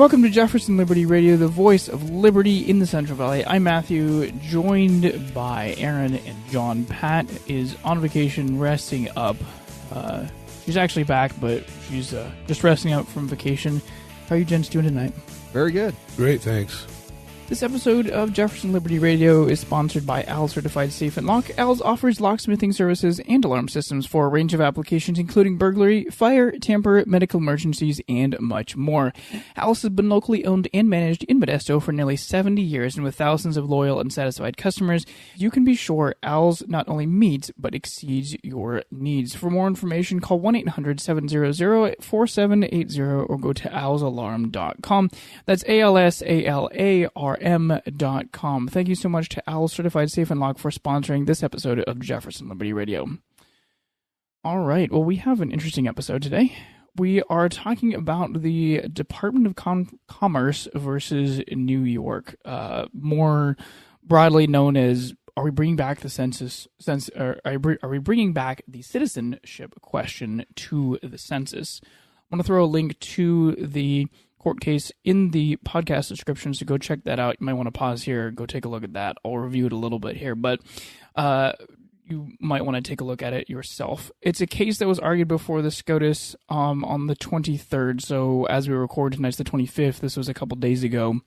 Welcome to Jefferson Liberty Radio, the voice of liberty in the Central Valley. I'm Matthew, joined by Aaron and John. Pat is on vacation, resting up. She's actually back, but she's just resting up from vacation. How are you gents doing tonight? Very good. Great, thanks. This episode of Jefferson Liberty Radio is sponsored by ALS Certified Safe and Lock. ALS offers locksmithing services and alarm systems for a range of applications, including burglary, fire, tamper, medical emergencies, and much more. ALS has been locally owned and managed in Modesto for nearly 70 years, and with thousands of loyal and satisfied customers, you can be sure ALS not only meets, but exceeds your needs. For more information, call 1-800-700-4780 or go to alsalarm.com. That's ALSALARM.com. Thank you so much to ALS Certified Safe and Lock for sponsoring this episode of Jefferson Liberty Radio. All right, well, we have an interesting episode today. We are talking about the Department of Commerce versus New York, more broadly known as, are we bringing back the census? Are we bringing back the citizenship question to the census? I want to throw a link to the court case in the podcast description, so go check that out. You might want to pause here, go take a look at that. I'll review it a little bit here, but you might want to take a look at it yourself. It's a case that was argued before the SCOTUS on the 23rd, so as we record tonight's the 25th. This was a couple days ago.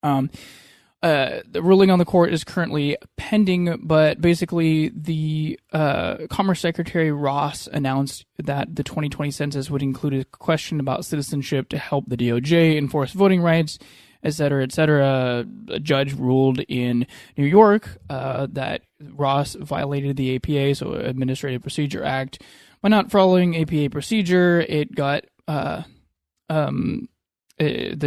The ruling on the court is currently pending, but basically the Commerce Secretary Ross announced that the 2020 census would include a question about citizenship to help the DOJ enforce voting rights, et cetera, et cetera. A judge ruled in New York that Ross violated the APA, so Administrative Procedure Act. By not following APA procedure, it got... the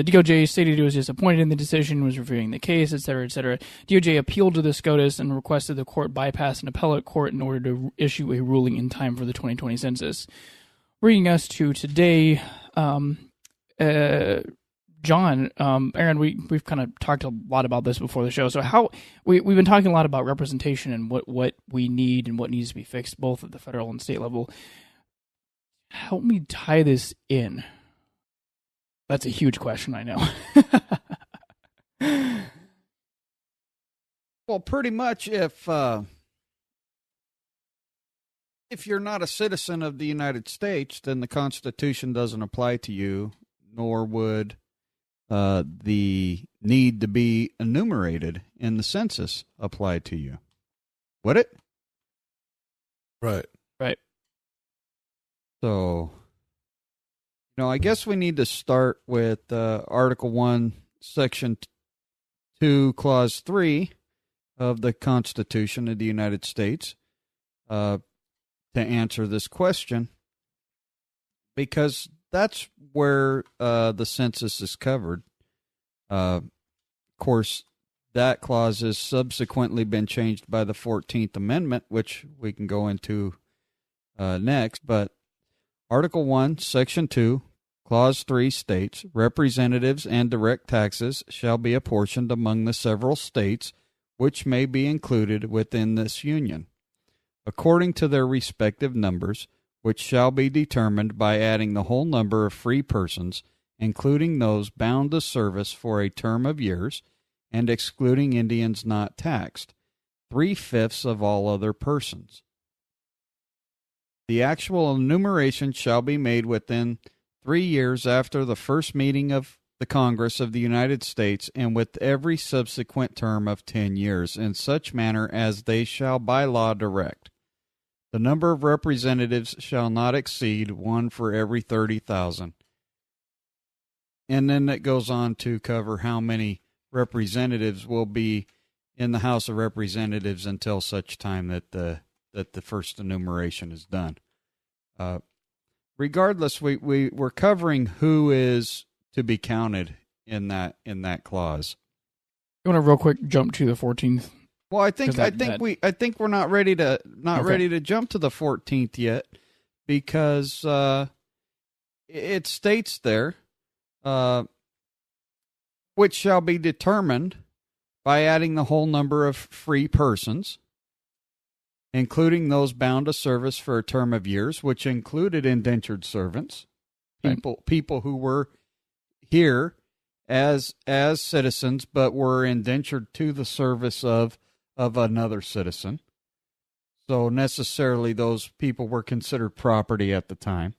DOJ stated it was disappointed in the decision, was reviewing the case, etc., etc. DOJ appealed to the SCOTUS and requested the court bypass an appellate court in order to issue a ruling in time for the 2020 census. Bringing us to today, John, Aaron, we've kind of talked a lot about this before the show. So we've been talking a lot about representation and what we need and what needs to be fixed, both at the federal and state level. Help me tie this in. That's a huge question, I know. Well, pretty much if you're not a citizen of the United States, then the Constitution doesn't apply to you, nor would the need to be enumerated in the census apply to you. Would it? Right. Right. So... I guess we need to start with Article 1, Section 2, Clause 3 of the Constitution of the United States to answer this question, because that's where the census is covered. Of course, that clause has subsequently been changed by the 14th Amendment, which we can go into next, but Article 1, Section 2, Clause 3 states, representatives and direct taxes shall be apportioned among the several states which may be included within this union, according to their respective numbers, which shall be determined by adding the whole number of free persons, including those bound to service for a term of years, and excluding Indians not taxed, 3/5 of all other persons. The actual enumeration shall be made within 3 years after the first meeting of the Congress of the United States, and with every subsequent term of 10 years, in such manner as they shall by law direct. The number of representatives shall not exceed 1 for every 30,000. And then it goes on to cover how many representatives will be in the House of Representatives until such time that the first enumeration is done. Regardless, we're covering who is to be counted in that clause. You want to real quick jump to the 14th? Well, I think we're not ready to jump to the 14th yet, because it states there, which shall be determined by adding the whole number of free persons, including those bound to service for a term of years, which included indentured servants, people who were here as citizens, but were indentured to the service of another citizen. So necessarily those people were considered property at the time.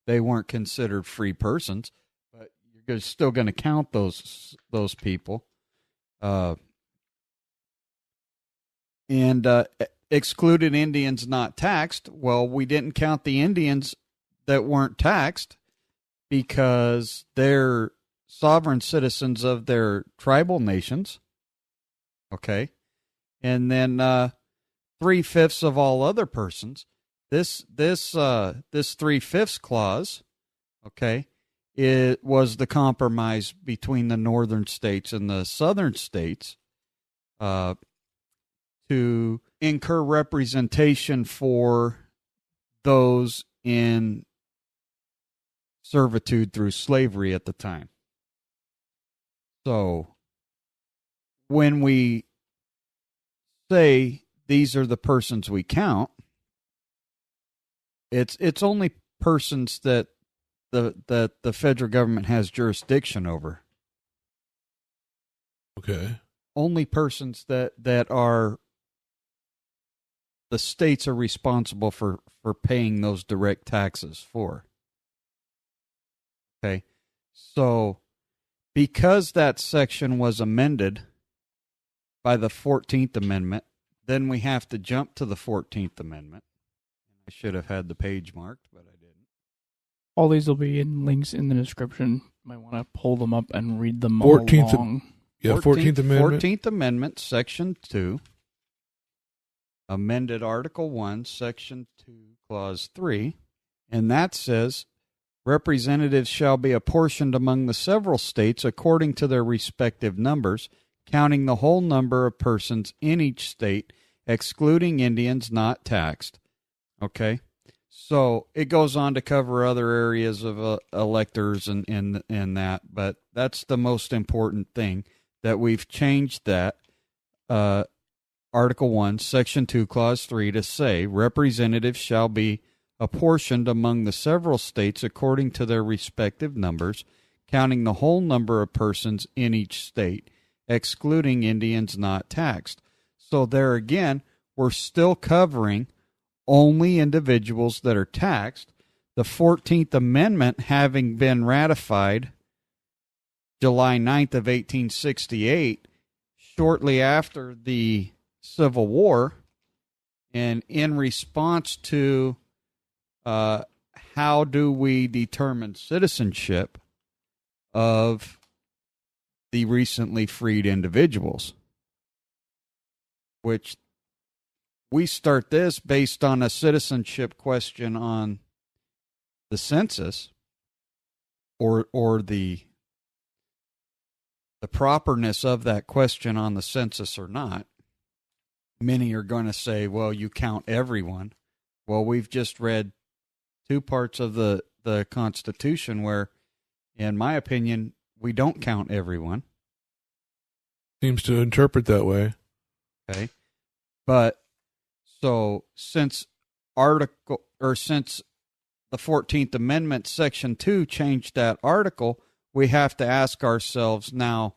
They weren't considered free persons, but you're still going to count those people. And excluded Indians not taxed. Well, we didn't count the Indians that weren't taxed because they're sovereign citizens of their tribal nations. Okay. And then 3/5 of all other persons. This 3/5 clause, okay, it was the compromise between the northern states and the southern states to incur representation for those in servitude through slavery at the time. So when we say these are the persons we count, it's only persons that the federal government has jurisdiction over. Okay. Only persons that are the states are responsible for paying those direct taxes for. Okay. So because that section was amended by the 14th Amendment, then we have to jump to the 14th Amendment. I should have had the page marked, but I didn't. All these will be in links in the description. You might want to pull them up and read them 14th along. Yeah, 14th Amendment. 14th Amendment, Section 2, amended Article 1, Section 2, Clause 3, and that says, representatives shall be apportioned among the several states according to their respective numbers, counting the whole number of persons in each state, excluding Indians not taxed. Okay? So it goes on to cover other areas of electors and that, but that's the most important thing, that we've changed that Article 1, Section 2, Clause 3 to say, representatives shall be apportioned among the several states according to their respective numbers, counting the whole number of persons in each state, excluding Indians not taxed. So there again, we're still covering only individuals that are taxed. The 14th Amendment having been ratified July 9th of 1868, shortly after the Civil War, and in response to how do we determine citizenship of the recently freed individuals, which we start this based on a citizenship question on the census, or the properness of that question on the census or not. Many are going to say, well, you count everyone. Well, we've just read two parts of the Constitution where, in my opinion, we don't count everyone. Seems to interpret that way. Okay. But so since the 14th Amendment Section 2 changed that article, we have to ask ourselves now,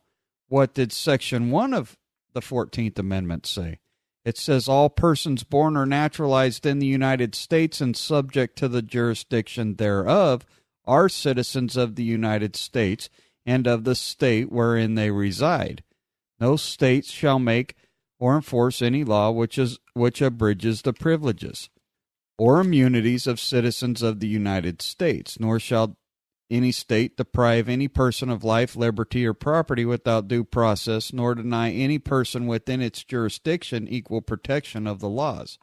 what did Section 1 of the 14th Amendment say? It says all persons born or naturalized in the United States and subject to the jurisdiction thereof are citizens of the United States and of the state wherein they reside. No state shall make or enforce any law which abridges the privileges or immunities of citizens of the United States, nor shall any state deprive any person of life, liberty, or property without due process, nor deny any person within its jurisdiction equal protection of the laws.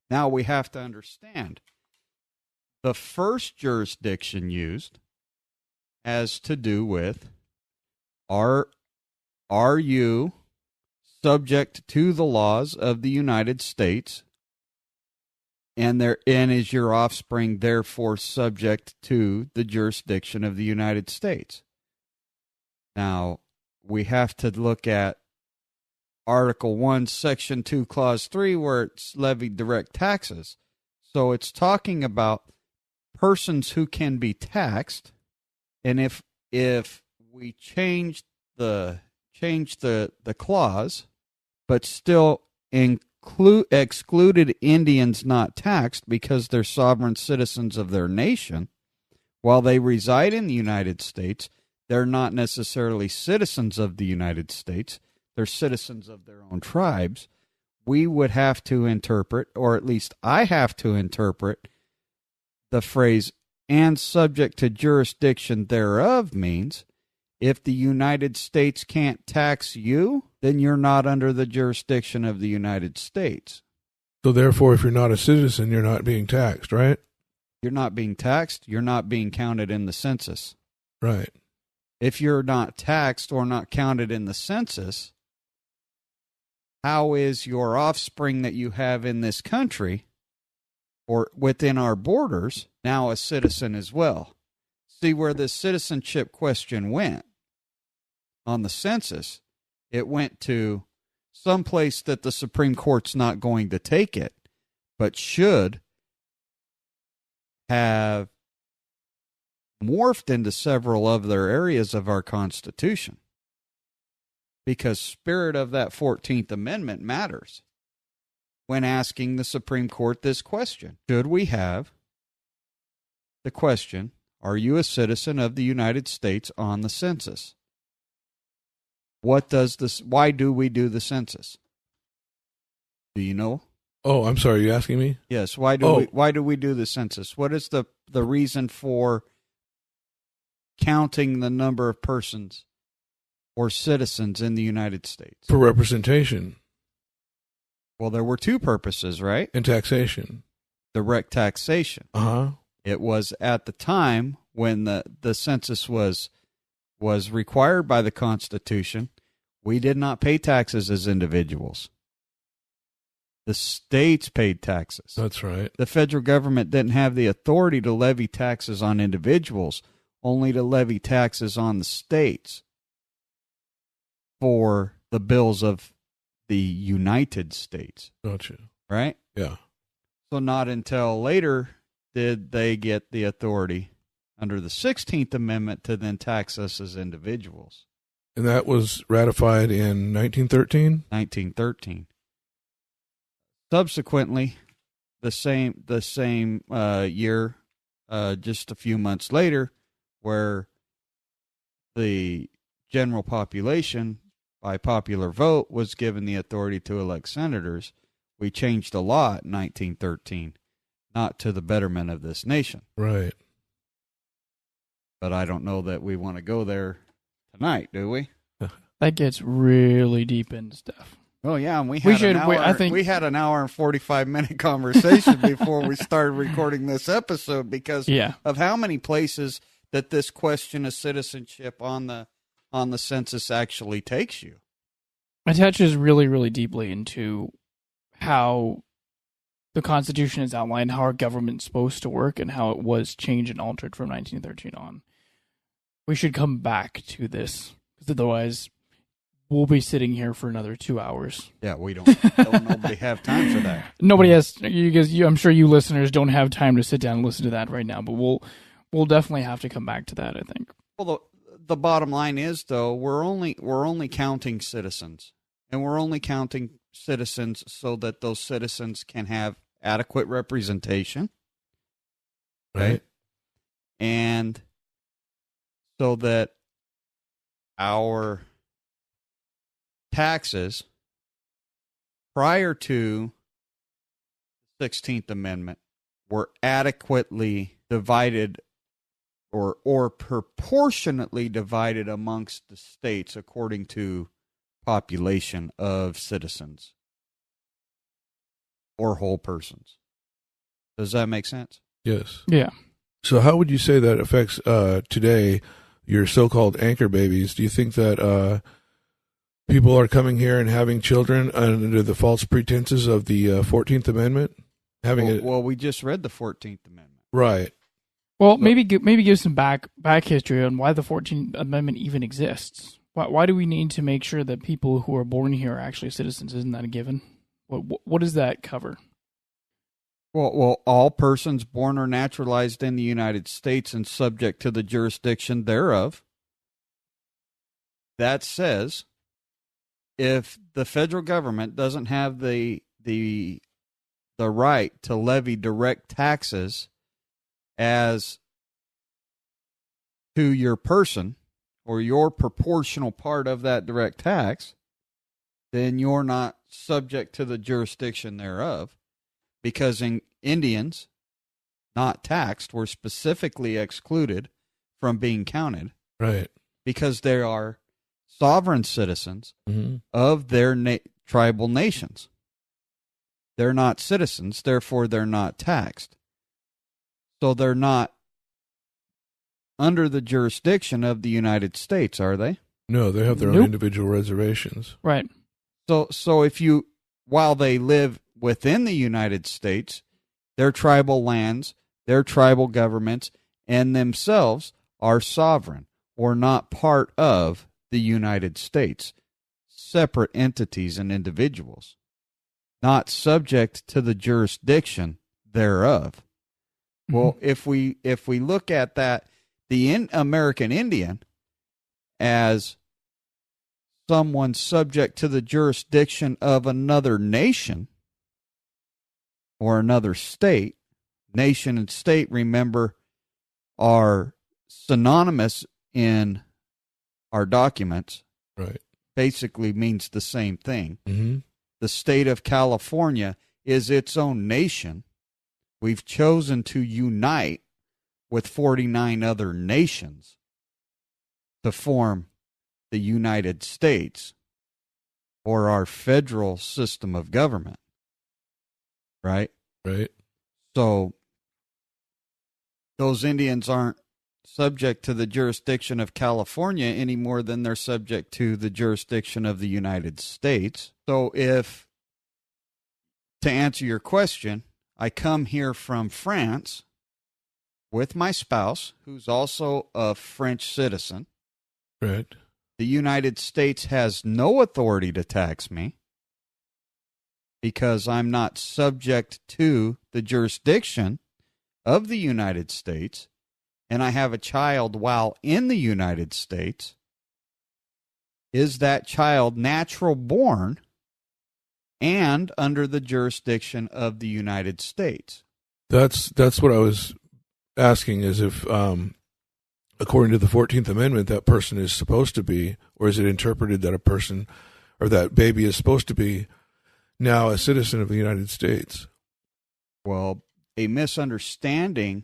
Now we have to understand, the first jurisdiction used has to do with, are you subject to the laws of the United States, and is your offspring therefore subject to the jurisdiction of the United States? Now, we have to look at Article 1, Section 2, Clause 3, where it's levied direct taxes. So it's talking about persons who can be taxed, and if we changed the clause, but still excluded Indians not taxed because they're sovereign citizens of their nation. While they reside in the United States, they're not necessarily citizens of the United States. They're citizens of their own tribes. We would have to interpret, or at least I have to interpret, the phrase "and subject to jurisdiction thereof" means if the United States can't tax you, then you're not under the jurisdiction of the United States. So therefore, if you're not a citizen, you're not being taxed, right? You're not being taxed. You're not being counted in the census. Right. If you're not taxed or not counted in the census, how is your offspring that you have in this country or within our borders now a citizen as well? See where this citizenship question went on the census. It went to some place that the Supreme Court's not going to take it, but should have morphed into several other areas of our Constitution, because spirit of that 14th Amendment matters when asking the Supreme Court this question. Should we have the question, are you a citizen of the United States, on the census? Why do we do the census? Do you know? Oh, I'm sorry. You asking me? Yes. Why do we do the census? What is the reason for counting the number of persons or citizens in the United States? For representation. Well, there were two purposes, right? And taxation. Direct taxation. Uh-huh. It was at the time when the census was required by the Constitution. We did not pay taxes as individuals. The states paid taxes. That's right. The federal government didn't have the authority to levy taxes on individuals, only to levy taxes on the states for the bills of the United States. Gotcha. Right? Yeah. So not until later did they get the authority under the 16th Amendment to then tax us as individuals. And that was ratified in 1913? 1913. Subsequently, the same year, just a few months later, where the general population, by popular vote, was given the authority to elect senators, we changed a law in 1913, not to the betterment of this nation. Right. But I don't know that we want to go there tonight, do we? That gets really deep into stuff. Oh yeah, and we had an hour and 45-minute conversation before we started recording this episode because of how many places that this question of citizenship on the census actually takes you. It touches really, really deeply into how the Constitution is outlined, how our government's supposed to work, and how it was changed and altered from 1913 on. We should come back to this, because otherwise we'll be sitting here for another 2 hours. Yeah, we don't nobody have time for that. Nobody has, because I'm sure you listeners don't have time to sit down and listen to that right now, but we'll definitely have to come back to that, I think. Well, the bottom line is, though, we're only counting citizens, and we're only counting citizens so that those citizens can have adequate representation, right? And so that our taxes prior to the 16th Amendment were adequately divided or proportionately divided amongst the states according to population of citizens or whole persons. Does that make sense? Yes. Yeah. So how would you say that affects today your so-called anchor babies? Do you think that people are coming here and having children under the false pretenses of the 14th Amendment? Well, we just read the 14th Amendment. Right. Well, maybe give some back history on why the 14th Amendment even exists. Why do we need to make sure that people who are born here are actually citizens? Isn't that a given? What does that cover? Well, all persons born or naturalized in the United States and subject to the jurisdiction thereof. that says if the federal government doesn't have the right to levy direct taxes as to your person or your proportional part of that direct tax, then you're not subject to the jurisdiction thereof, because Indians not taxed were specifically excluded from being counted. Right. Because they are sovereign citizens of their tribal nations. They're not citizens, therefore they're not taxed. So they're not under the jurisdiction of the United States, are they? No, they have their own individual reservations. Right. So if you, while they live within the United States, their tribal lands, their tribal governments, and themselves are sovereign or not part of the United States, separate entities and individuals, not subject to the jurisdiction thereof. Well, if we look at that, the American Indian as someone subject to the jurisdiction of another nation or another state, nation and state, remember, are synonymous in our documents. Right. Basically means the same thing. The state of California is its own nation. We've chosen to unite with 49 other nations to form the United States, or our federal system of government. Right? Right. So those Indians aren't subject to the jurisdiction of California any more than they're subject to the jurisdiction of the United States. So to answer your question, I come here from France with my spouse, who's also a French citizen. Right. The United States has no authority to tax me because I'm not subject to the jurisdiction of the United States, and I have a child while in the United States. Is that child natural born and under the jurisdiction of the United States? That's what I was asking, is if according to the 14th Amendment, that person is supposed to be, or is it interpreted that a person or that baby is supposed to be now a citizen of the United States? Well, a misunderstanding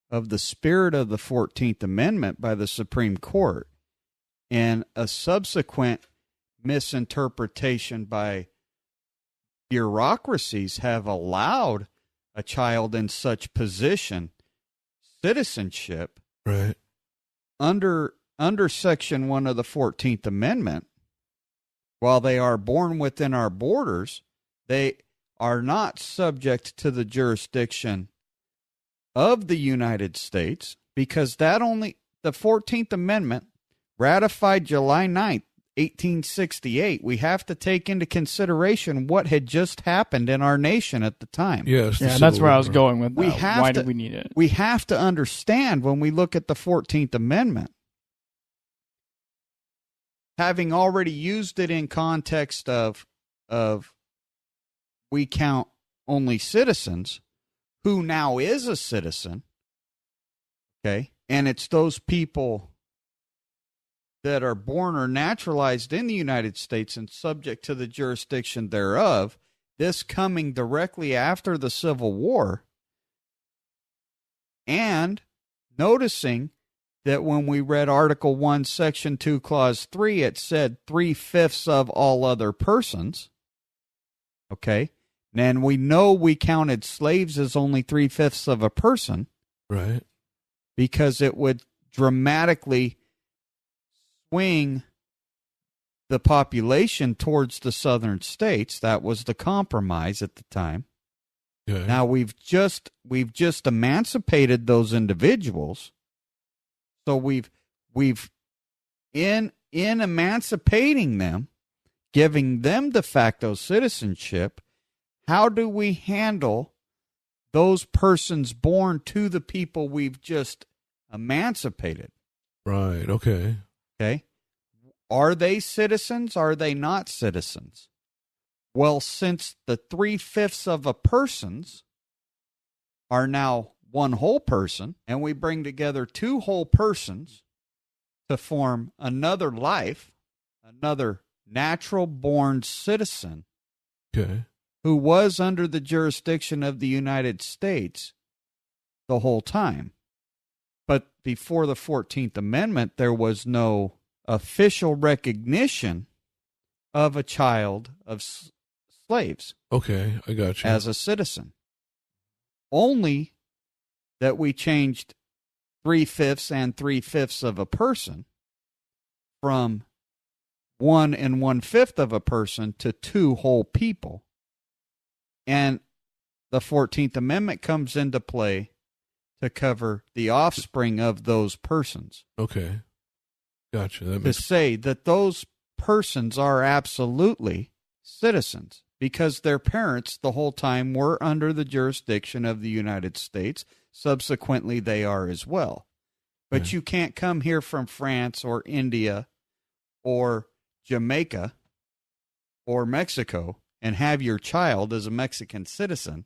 of the spirit of the 14th Amendment by the Supreme Court and a subsequent misinterpretation by bureaucracies have allowed a child in such position citizenship. Right. Under Section 1 of the 14th Amendment, while they are born within our borders, they are not subject to the jurisdiction of the United States, because the 14th Amendment, ratified July 9th, 1868, we have to take into consideration what had just happened in our nation at the time. Yes. Yeah, that's where I was going with that. Why do we need it? We have to understand when we look at the 14th Amendment, having already used it in context of we count only citizens, who now is a citizen, okay, and it's those people that are born or naturalized in the United States and subject to the jurisdiction thereof, this coming directly after the Civil War, and noticing that when we read Article 1, Section 2, Clause 3, it said 3/5 of all other persons, okay, and we know we counted slaves as only 3/5 of a person, right, because it would dramatically swing the population towards the southern states. That was the compromise at the time. Okay. Now we've just emancipated those individuals. So we've in emancipating them, giving them de facto citizenship, how do we handle those persons born to the people we've just emancipated? Right. Okay. Okay. Are they citizens? Are they not citizens? Well, since the 3/5 of a person's are now one whole person, and we bring together two whole persons to form another life, another natural-born citizen Okay. who was under the jurisdiction of the United States the whole time. But before the 14th Amendment, there was no official recognition of a child of slaves Okay, I got you. as a citizen. Only that we changed 3/5 and 3/5 of a person from 1 1/5 of a person to two whole people. And the 14th Amendment comes into play to cover the offspring of those persons. Okay. Gotcha. That To makes say that those persons are absolutely citizens because their parents the whole time were under the jurisdiction of the United States. Subsequently, they are as well. But Okay. you can't come here from France or India or Jamaica or Mexico and have your child as a Mexican citizen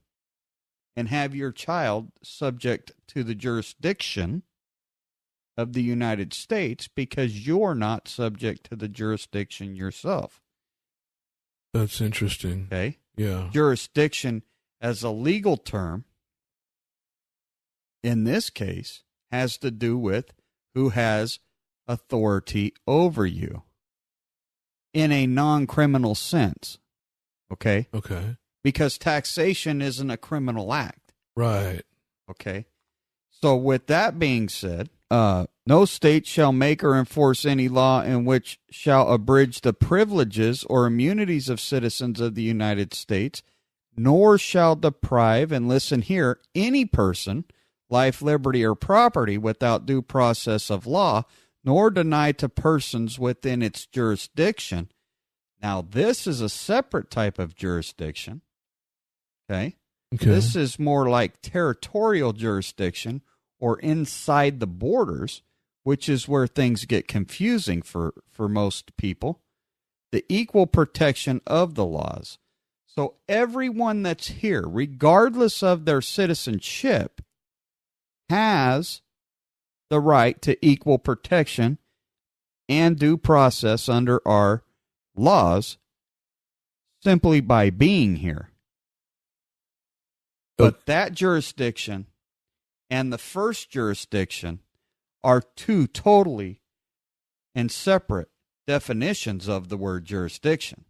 and have your child subject to the jurisdiction of the United States because you're not subject to the jurisdiction yourself. That's interesting. Okay? Yeah. Jurisdiction as a legal term, in this case, has to do with who has authority over you in a non-criminal sense. Okay? Okay. Because taxation isn't a criminal act. Right. Okay? So with that being said, no state shall make or enforce any law in which shall abridge the privileges or immunities of citizens of the United States, nor shall deprive, and listen here, any person, life, liberty, or property without due process of law, nor deny to persons within its jurisdiction. Now, this is a separate type of jurisdiction. Okay? Okay. This is more like territorial jurisdiction or inside the borders, which is where things get confusing for most people. The equal protection of the laws. So everyone that's here, regardless of their citizenship, has the right to equal protection and due process under our laws simply by being here. But that jurisdiction and the first jurisdiction are two totally and separate definitions of the word jurisdiction.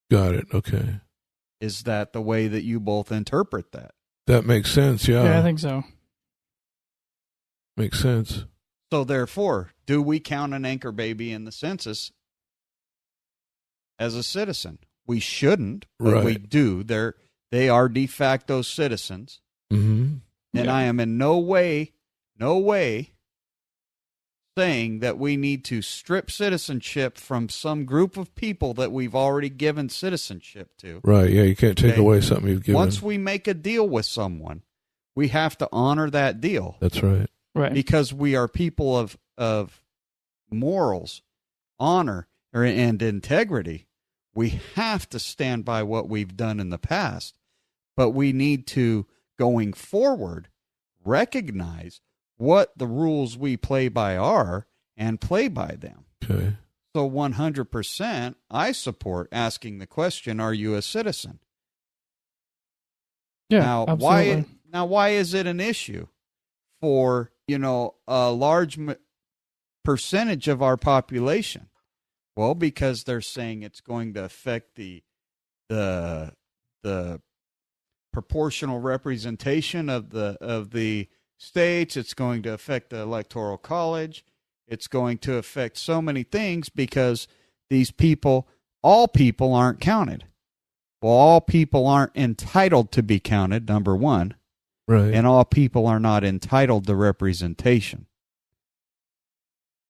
Got it. Okay. Is that the way that you both interpret that? That makes sense. Yeah. Yeah, I think so. Makes sense. So therefore, do we count an anchor baby in the census as a citizen? We shouldn't, but we Right. do. They are de facto citizens. Mm-hmm. And Yeah. I am in no way saying that we need to strip citizenship from some group of people that we've already given citizenship to. Right. Yeah. You can't take Okay. away something you've given. Once we make a deal with someone, we have to honor that deal That's right. Right. because we are people of morals, honor, and integrity. We have to stand by what we've done in the past, but we need to, going forward, recognize what the rules we play by are and play by them. Okay. So 100%, I support asking the question, are you a citizen? Yeah, Now, absolutely. why is it an issue for, a large percentage of our population? Well, because they're saying it's going to affect the proportional representation of the states. It's going to affect the electoral college. It's going to affect so many things because these people, all people aren't counted. Well, all people aren't entitled to be counted, number one, Right. and all people are not entitled to representation.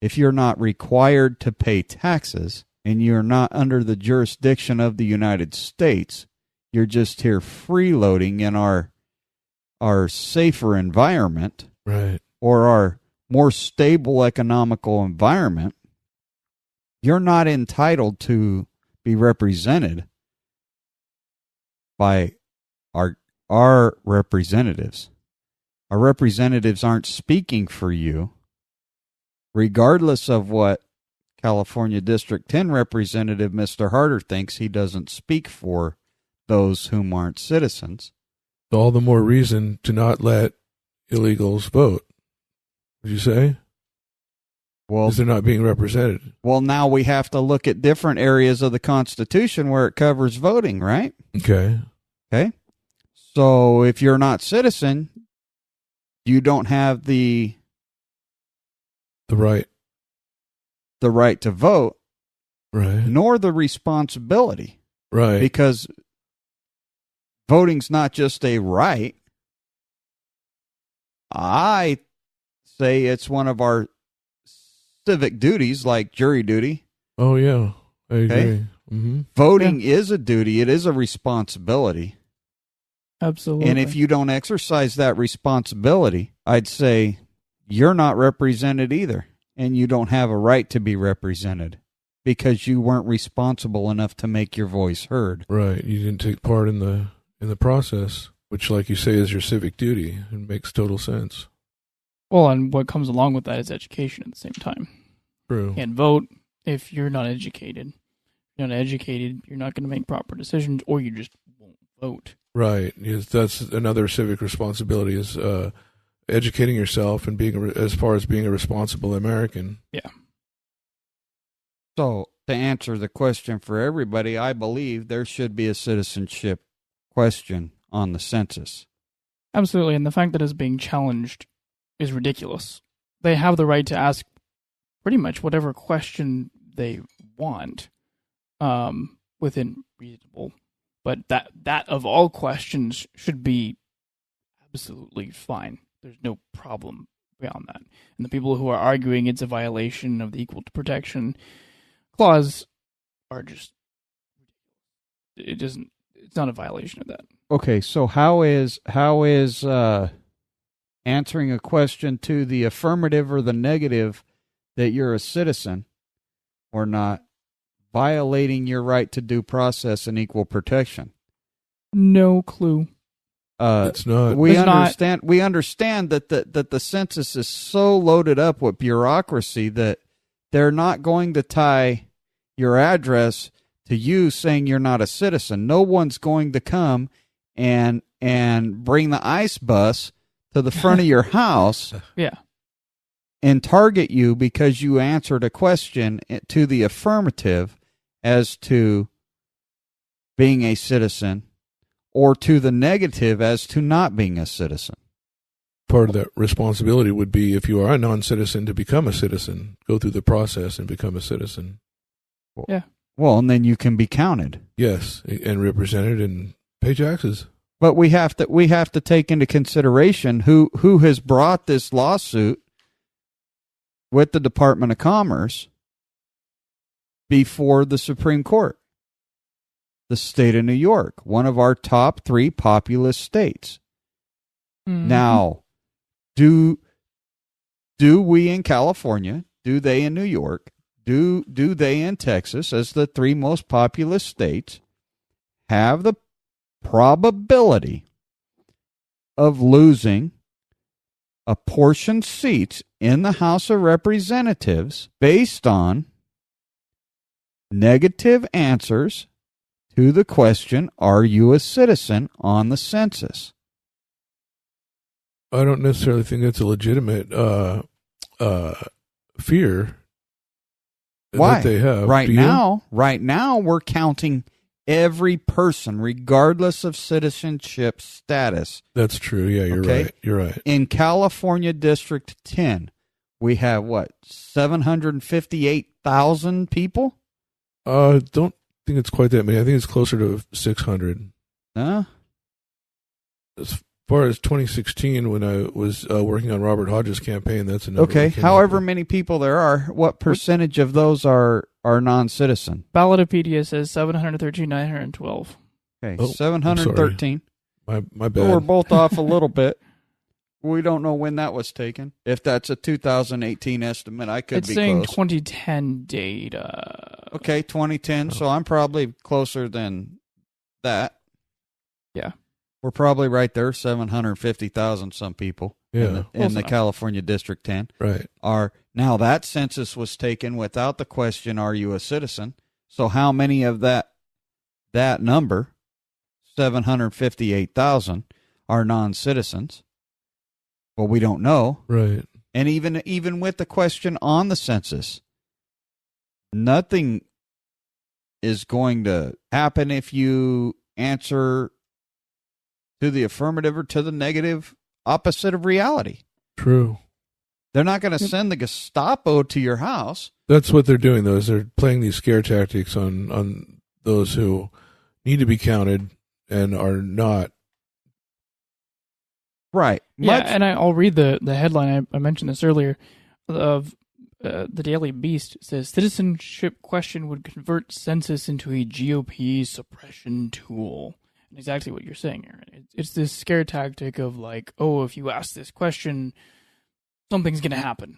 If you're not required to pay taxes and you're not under the jurisdiction of the United States, you're just here freeloading in our safer environment Right. or our more stable economical environment, you're not entitled to be represented by our representatives. Our representatives aren't speaking for you, regardless of what California District 10 Representative Mr. Harder thinks. He doesn't speak for those whom aren't citizens. All the more reason to not let illegals vote, would you say? Well, Because they're not being represented. well, now we have to look at different areas of the Constitution where it covers voting, right? Okay. Okay. So if you're not citizen, you don't have the The right to vote, Right. nor the responsibility, Right. because voting's not just a right. I say it's one of our civic duties, like jury duty. Oh, yeah. I agree. Okay. Mm-hmm. Voting is a duty. It is a responsibility. Absolutely. And if you don't exercise that responsibility, I'd say you're not represented either. And you don't have a right to be represented because you weren't responsible enough to make your voice heard. Right. You didn't take part in the process, which, like you say, is your civic duty. It makes total sense. Well, and what comes along with that is education at the same time. True. You can't vote if you're not educated. You're not educated, you're not going to make proper decisions, or you just won't vote. Right. Yes, that's another civic responsibility is educating yourself and being as far as being a responsible American. Yeah. So, to answer the question for everybody, I believe there should be a citizenship question on the census. Absolutely, and the fact that it's being challenged is ridiculous. They have the right to ask pretty much whatever question they want, within reasonable. But that of all questions should be absolutely fine. There's no problem beyond that. And the people who are arguing it's a violation of the Equal Protection Clause are just, it's not a violation of that. Okay, so how is answering a question to the affirmative or the negative that you're a citizen or not violating your right to due process and equal protection? No clue. It's not. We It's understand. We understand that the census is so loaded up with bureaucracy that they're not going to tie your address to you saying you're not a citizen. No one's going to come and bring the ICE bus to the front of your house. Yeah. And target you because you answered a question to the affirmative as to being a citizen or to the negative as to not being a citizen. Part of that responsibility would be, if you are a non-citizen, to become a citizen, go through the process and become a citizen. Yeah. Well, and then you can be counted. Yes, and represented and pay taxes. But we have to take into consideration who has brought this lawsuit with the Department of Commerce before the Supreme Court. The state of New York, one of our top 3 populous states. Mm-hmm. Now, do we in California, do they in New York, do they in Texas, as the 3 most populous states, have the probability of losing apportioned seats in the House of Representatives based on negative answers to the question, are you a citizen, on the census? I don't necessarily think that's a legitimate fear Why? that they have. Right Do you? now, we're counting every person, regardless of citizenship status. That's true. Yeah, you're Okay. right. You're right. In California District 10, we have, 758,000 people? Don't think it's quite that many. I think it's closer to 600. Huh? As far as 2016, when I was working on Robert Hodges' campaign, that's a number. Okay, we came however up with. many people there are, what percentage of those are non-citizen? Ballotopedia says 713,912. Okay, Oh, 713. My So bad. we're both off a little bit. We don't know when that was taken. If that's a 2018 estimate, I could be saying close. 2010 data. Okay, 2010. So I'm probably closer than that. Yeah. We're probably right there, 750,000 some people Yeah. in the California District 10. Right. Now that census was taken without the question, are you a citizen? So how many of that number, 758,000, are non-citizens? Well, we don't know. Right. And even with the question on the census, nothing is going to happen if you answer to the affirmative or to the negative opposite of reality. True. They're not going to send the Gestapo to your house. That's what they're doing, though, is they're playing these scare tactics on those who need to be counted and are not. Right. Yeah, and I'll read the headline. I mentioned this earlier of the Daily Beast. It says, citizenship question would convert census into a GOP suppression tool. And exactly what you're saying, Aaron. It's this scare tactic of like, oh, if you ask this question, something's going to happen.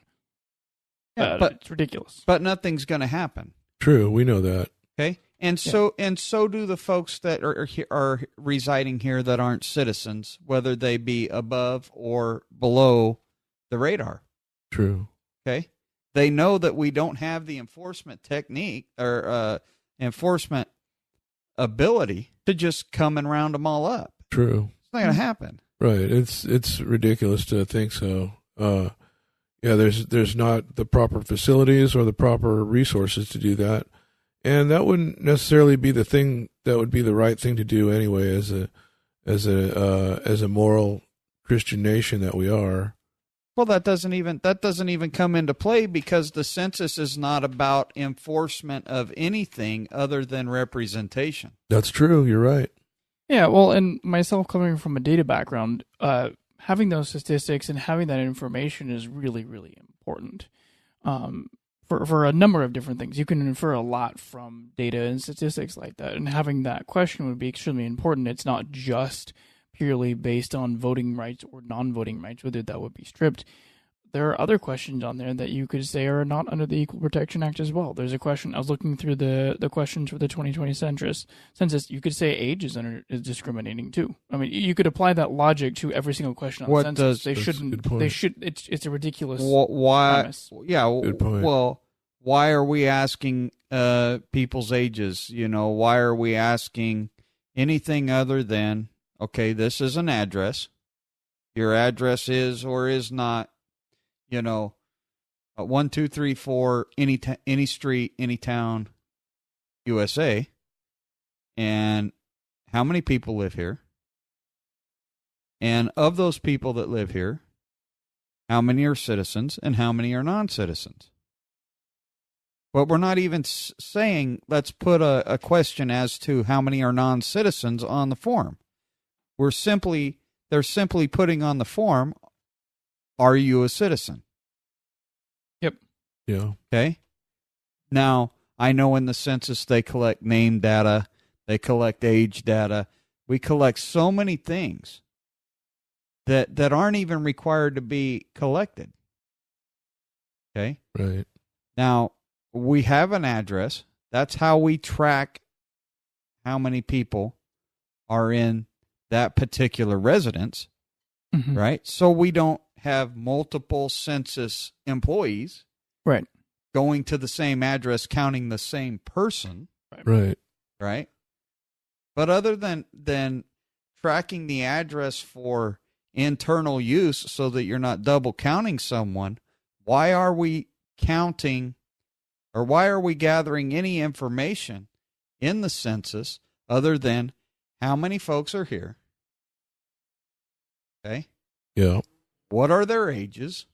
Yeah, but it's ridiculous. But nothing's going to happen. True, we know that. Okay, and so do the folks that are residing here that aren't citizens, whether they be above or below the radar. True. Okay, they know that we don't have the enforcement technique or enforcement ability to just come and round them all up. True. It's not going to happen. Right. It's ridiculous to think so. Yeah, there's not the proper facilities or the proper resources to do that. And that wouldn't necessarily be the thing that would be the right thing to do anyway, as a moral Christian nation that we are. Well, that doesn't even come into play because the census is not about enforcement of anything other than representation. That's true. You're right. Yeah, well, and myself coming from a data background, having those statistics and having that information is really, really important. For a number of different things. You can infer a lot from data and statistics like that, and having that question would be extremely important. It's not just purely based on voting rights or non-voting rights, whether that would be stripped. There are other questions on there that you could say are not under the Equal Protection Act as well. There's a question, I was looking through the questions for the 2020 census. You could say age is discriminating too. I mean, you could apply that logic to every single question on the census. It's a ridiculous premise. Yeah, good point. Well, why are we asking people's ages? You know, why are we asking anything other than, okay, this is an address. Your address is or is not, 1, 2, 3, 4, any street, any town, USA. And how many people live here? And of those people that live here, how many are citizens and how many are non-citizens? But we're not even saying, let's put a question as to how many are non-citizens on the form. They're simply putting on the form, are you a citizen? Yep. Yeah. Okay. Now, I know in the census they collect name data, they collect age data. We collect so many things that aren't even required to be collected. Okay. Right. Now, we have an address. That's how we track how many people are in that particular residence, right? So we don't have multiple census employees right going to the same address counting the same person. Right. But other than tracking the address for internal use so that you're not double counting someone, why are we counting or why are we gathering any information in the census other than how many folks are here? Okay. Yeah. What are their ages?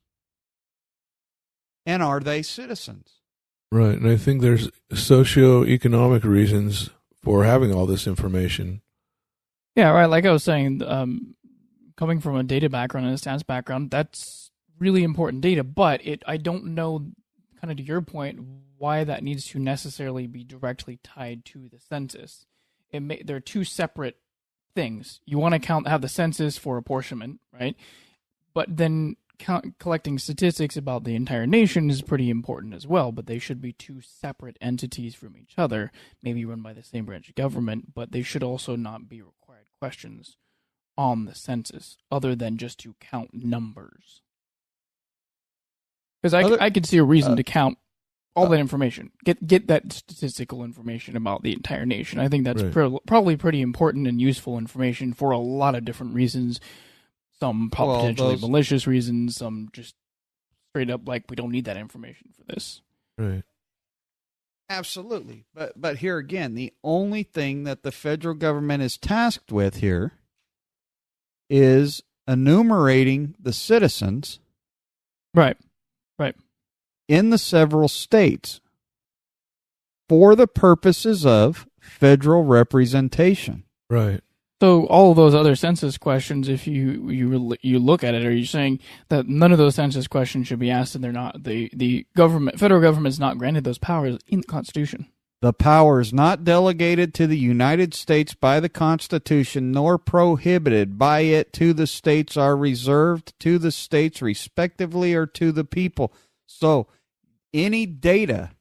And are they citizens? Right. And I think there's socioeconomic reasons for having all this information. Yeah, right. Like I was saying, coming from a data background and a stats background, that's really important data. But I don't know, kind of to your point, why that needs to necessarily be directly tied to the census. They're two separate things. You want to have the census for apportionment, right? But then collecting statistics about the entire nation is pretty important as well, but they should be two separate entities from each other, maybe run by the same branch of government, but they should also not be required questions on the census other than just to count numbers. Because I could see a reason to count all that information, get that statistical information about the entire nation. I think that's probably pretty important and useful information for a lot of different reasons. Some potentially malicious reasons, some just straight up like we don't need that information for this. Right. Absolutely. But here again, the only thing that the federal government is tasked with here is enumerating the citizens. Right. In the several states for the purposes of federal representation. Right. So all of those other census questions, if you look at it, are you saying that none of those census questions should be asked, and they're not the federal government is not granted those powers in the Constitution? The powers not delegated to the United States by the Constitution nor prohibited by it to the states are reserved to the states respectively or to the people. So any data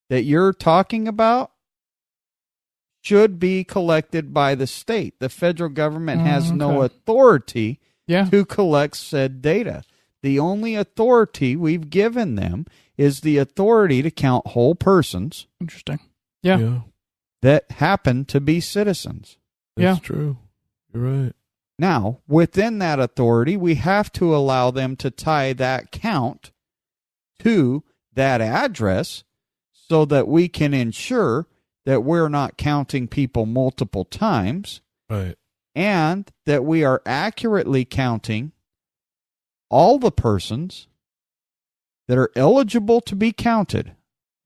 that you're talking about should be collected by the state. The federal government has no authority to collect said data. The only authority we've given them is the authority to count whole persons. Interesting. Yeah. That happen to be citizens. That's true. You're right. Now, within that authority, we have to allow them to tie that count to that address so that we can ensure that we're not counting people multiple times. Right. And that we are accurately counting all the persons that are eligible to be counted.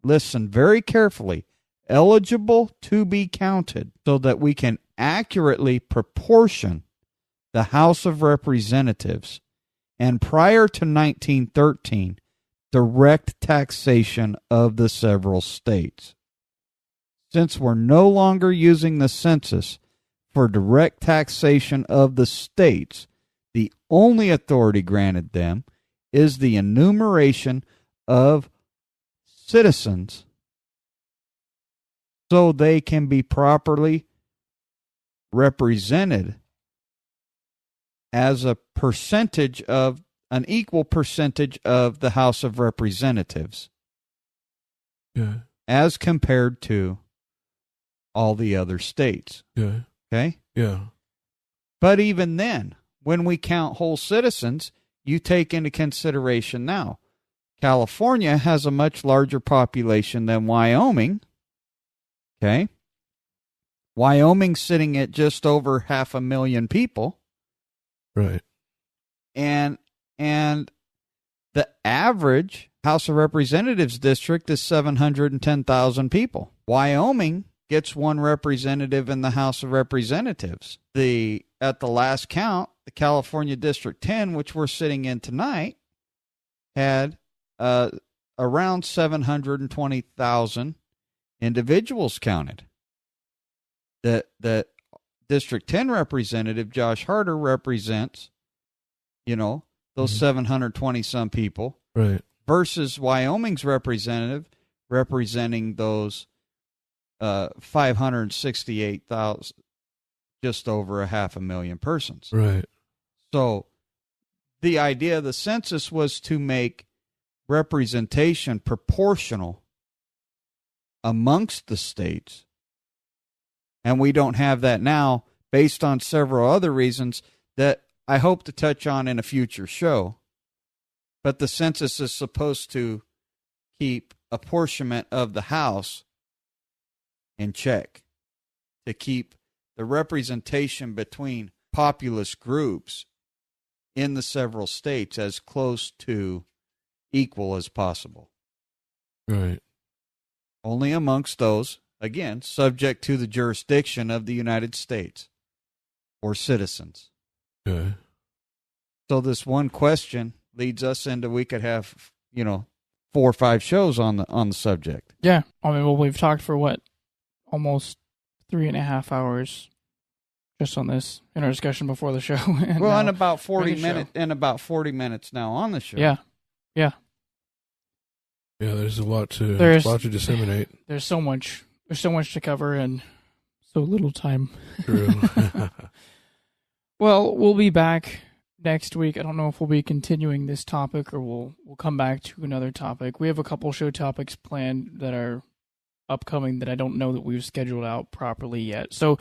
Listen very carefully. Eligible to be counted so that we can accurately proportion the House of Representatives and prior to 1913, direct taxation of the several states. Since we're no longer using the census for direct taxation of the states, the only authority granted them is the enumeration of citizens so they can be properly represented as a percentage of an equal percentage of the House of Representatives as compared to all the other states. Okay? Yeah. But even then, when we count whole citizens, you take into consideration now, California has a much larger population than Wyoming. Okay? Wyoming's sitting at just over 500,000 people. Right. And the average House of Representatives district is 710,000 people. Wyoming gets one representative in the House of Representatives. At the last count, the California District 10, which we're sitting in tonight, had around 720,000 individuals counted. The District 10 representative, Josh Harder, represents, those 720-some people. Right. Versus Wyoming's representative representing those 568,000, just over 500,000 persons. Right. So the idea of the census was to make representation proportional amongst the states. And we don't have that now based on several other reasons that I hope to touch on in a future show. But the census is supposed to keep apportionment of the House in check, to keep the representation between populous groups in the several states as close to equal as possible. Right. Only amongst those, again, subject to the jurisdiction of the United States or citizens. Okay. So this one question leads us into we could have, 4 or 5 shows on the subject. Yeah. I mean, we've talked for almost 3.5 hours just on this in our discussion before the show. And well, now, in about 40 during the minutes, show. in about 40 minutes now on the show. Yeah. Yeah, there's a lot to disseminate. There's so much to cover and so little time. True. Well, we'll be back next week. I don't know if we'll be continuing this topic or we'll come back to another topic. We have a couple show topics planned that are upcoming that I don't know that we've scheduled out properly yet. So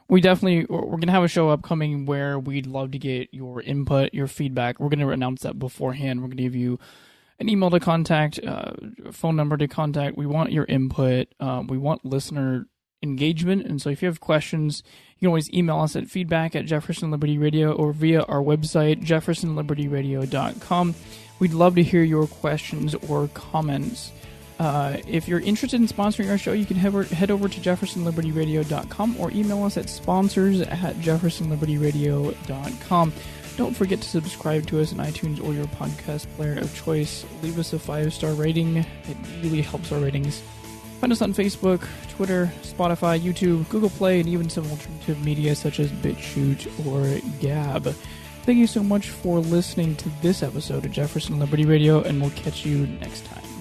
we're going to have a show upcoming where we'd love to get your input, your feedback. We're going to announce that beforehand. We're going to give you an email to contact, a phone number to contact. We want your input. We want listener engagement. And so if you have questions, you can always email us at feedback@JeffersonLibertyRadio or via our website, JeffersonLibertyRadio.com. We'd love to hear your questions or comments. If you're interested in sponsoring our show, you can head over to JeffersonLibertyRadio.com or email us at sponsors@JeffersonLibertyRadio.com. Don't forget to subscribe to us on iTunes or your podcast player of choice. Leave us a 5-star rating. It really helps our ratings. Find us on Facebook, Twitter, Spotify, YouTube, Google Play, and even some alternative media such as BitChute or Gab. Thank you so much for listening to this episode of Jefferson Liberty Radio, and we'll catch you next time.